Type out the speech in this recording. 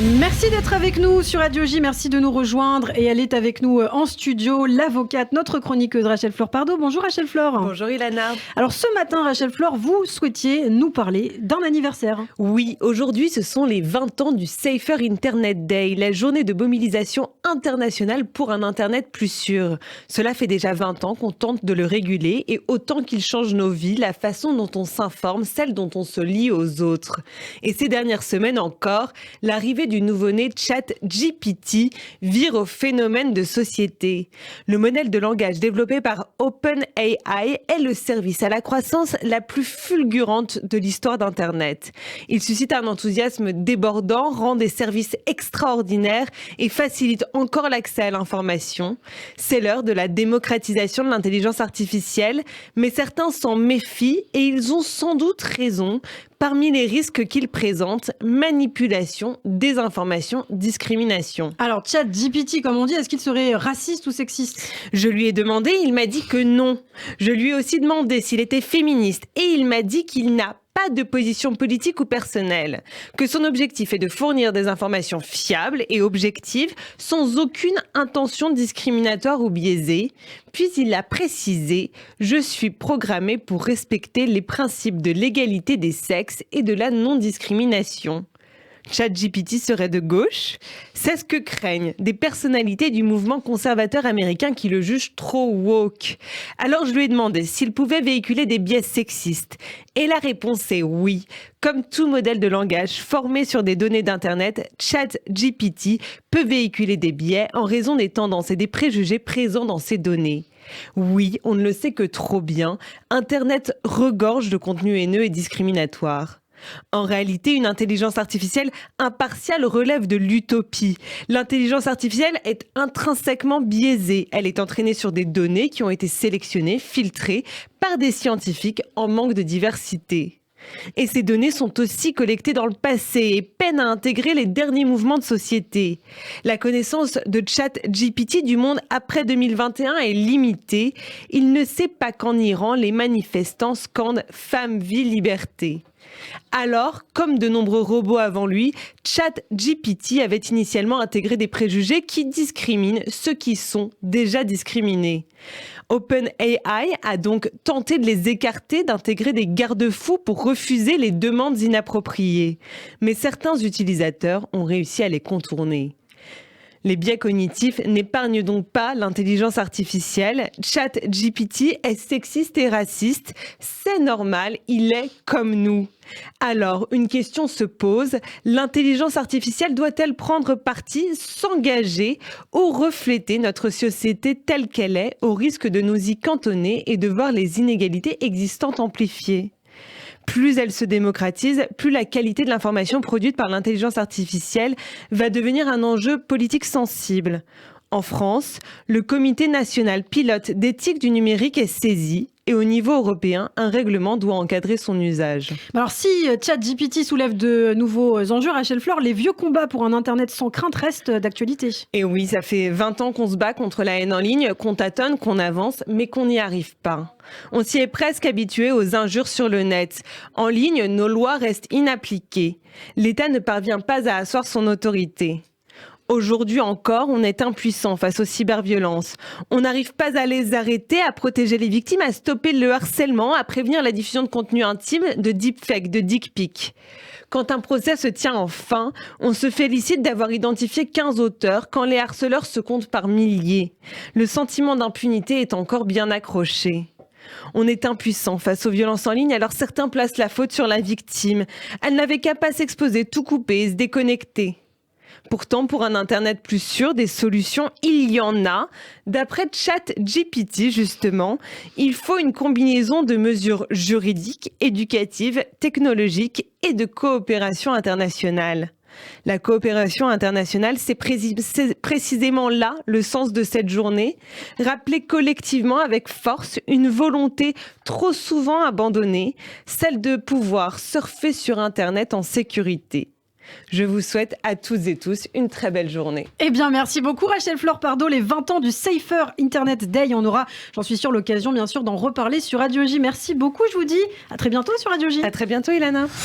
Merci d'être avec nous sur Radio J, merci de nous rejoindre et elle est avec nous en studio, l'avocate, notre chroniqueuse Rachel Flore-Pardo. Bonjour Rachel Flore. Bonjour Ilana. Alors ce matin Rachel Flore, vous souhaitiez nous parler d'un anniversaire. Oui, aujourd'hui ce sont les 20 ans du Safer Internet Day, la journée de mobilisation internationale pour un Internet plus sûr. Cela fait déjà 20 ans qu'on tente de le réguler et autant qu'il change nos vies, la façon dont on s'informe, celle dont on se lie aux autres. Et ces dernières semaines encore, l'arrivée du nouveau-né ChatGPT vire au phénomène de société. Le modèle de langage développé par OpenAI est le service à la croissance la plus fulgurante de l'histoire d'Internet. Il suscite un enthousiasme débordant, rend des services extraordinaires et facilite encore l'accès à l'information. C'est l'heure de la démocratisation de l'intelligence artificielle, mais certains s'en méfient et ils ont sans doute raison. Parmi les risques qu'il présente, manipulation, désinformation, discrimination. Alors ChatGPT, comme on dit, est-ce qu'il serait raciste ou sexiste ? Je lui ai demandé, il m'a dit que non. Je lui ai aussi demandé s'il était féministe et il m'a dit qu'il n'a pas de position politique ou personnelle, que son objectif est de fournir des informations fiables et objectives sans aucune intention discriminatoire ou biaisée. Puis il a précisé « Je suis programmé pour respecter les principes de l'égalité des sexes et de la non-discrimination ». ChatGPT serait de gauche? C'est ce que craignent des personnalités du mouvement conservateur américain qui le jugent trop woke. Alors je lui ai demandé s'il pouvait véhiculer des biais sexistes. Et la réponse est oui. Comme tout modèle de langage formé sur des données d'Internet, ChatGPT peut véhiculer des biais en raison des tendances et des préjugés présents dans ces données. Oui, on ne le sait que trop bien, Internet regorge de contenus haineux et discriminatoires. En réalité, une intelligence artificielle impartiale relève de l'utopie. L'intelligence artificielle est intrinsèquement biaisée. Elle est entraînée sur des données qui ont été sélectionnées, filtrées par des scientifiques en manque de diversité. Et ces données sont aussi collectées dans le passé et peinent à intégrer les derniers mouvements de société. La connaissance de ChatGPT du monde après 2021 est limitée. Il ne sait pas qu'en Iran, les manifestants scandent « Femme, vie, liberté ». Alors, comme de nombreux robots avant lui, ChatGPT avait initialement intégré des préjugés qui discriminent ceux qui sont déjà discriminés. OpenAI a donc tenté de les écarter, d'intégrer des garde-fous pour refuser les demandes inappropriées. Mais certains utilisateurs ont réussi à les contourner. Les biais cognitifs n'épargnent donc pas l'intelligence artificielle. ChatGPT est sexiste et raciste. C'est normal, il est comme nous. Alors, une question se pose. L'intelligence artificielle doit-elle prendre parti, s'engager ou refléter notre société telle qu'elle est, au risque de nous y cantonner et de voir les inégalités existantes amplifiées ? Plus elle se démocratise, plus la qualité de l'information produite par l'intelligence artificielle va devenir un enjeu politique sensible. En France, le Comité national pilote d'éthique du numérique est saisi. Et au niveau européen, un règlement doit encadrer son usage. Alors si ChatGPT soulève de nouveaux enjeux, Rachel Flore, les vieux combats pour un Internet sans crainte restent d'actualité. Et oui, ça fait 20 ans qu'on se bat contre la haine en ligne, qu'on tâtonne, qu'on avance, mais qu'on n'y arrive pas. On s'y est presque habitué aux injures sur le net. En ligne, nos lois restent inappliquées. L'État ne parvient pas à asseoir son autorité. Aujourd'hui encore, on est impuissant face aux cyberviolences. On n'arrive pas à les arrêter, à protéger les victimes, à stopper le harcèlement, à prévenir la diffusion de contenus intimes, de deepfakes, de dick pics. Quand un procès se tient enfin, on se félicite d'avoir identifié 15 auteurs quand les harceleurs se comptent par milliers. Le sentiment d'impunité est encore bien accroché. On est impuissant face aux violences en ligne, alors certains placent la faute sur la victime. Elle n'avait qu'à pas s'exposer, tout couper et se déconnecter. Pourtant, pour un Internet plus sûr, des solutions, il y en a. D'après ChatGPT, justement, il faut une combinaison de mesures juridiques, éducatives, technologiques et de coopération internationale. La coopération internationale, c'est précisément là le sens de cette journée. Rappeler collectivement avec force une volonté trop souvent abandonnée, celle de pouvoir surfer sur Internet en sécurité. Je vous souhaite à toutes et tous une très belle journée. Eh bien, merci beaucoup Rachel Flore-Pardo. Les 20 ans du Safer Internet Day, on aura, j'en suis sûre, l'occasion bien sûr d'en reparler sur Radio J. Merci beaucoup, je vous dis à très bientôt sur Radio J. À très bientôt Ilana.